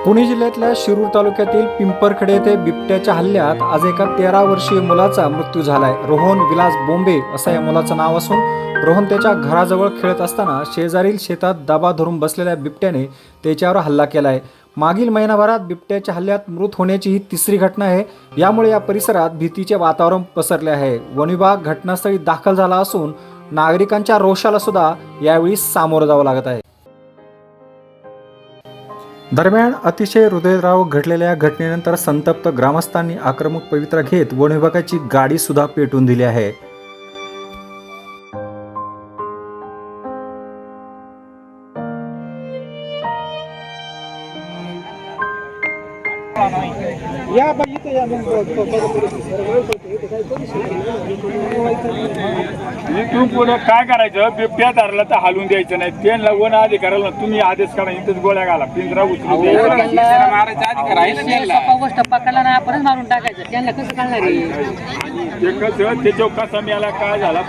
पुणे जिल्ह्यातल्या शिरूर तालुक्यातील पिंपरखेडे येथे बिबट्याच्या हल्ल्यात आज एका 13 वर्षीय मुलाचा मृत्यू झालाय। रोहन विलास बोंबे असं या मुलाचं नाव असून रोहन त्याच्या घराजवळ खेळत असताना शेजारील शेतात दबा धरून बसलेल्या बिबट्याने त्याच्यावर हल्ला केलाय। मागील महिनाभरात बिबट्याच्या हल्ल्यात मृत होण्याची ही तिसरी घटना आहे। यामुळे या परिसरात भीतीचे वातावरण पसरले आहे। वन विभाग घटनास्थळी दाखल झाला असून नागरिकांच्या रोषाला सुद्धा यावेळी सामोरं जावं लागत आहे। दरम्यान अतिशय हृदयद्रावक घडलेल्या घटनेनंतर संतप्त ग्रामस्थांनी आक्रमक पवित्रा घेत वन विभागाची गाडी सुद्धा पेटवून दिली आहे। इथून पुढे काय करायचं, बिबट्या धरला तर हलवून द्यायचं नाही। त्यांना वन अधिकाऱ्याला तुम्ही आदेश करा, इथेच गोळ्या घाला, पिंजरा उचलून मारायचा अधिकार आहे ना त्यांना। गोष्ट पकडला ना आपणच मारून टाकायचं, त्यांना कसं कळणार आहे? ते कसं त्याच्यावर कसा मिळाला काय झाला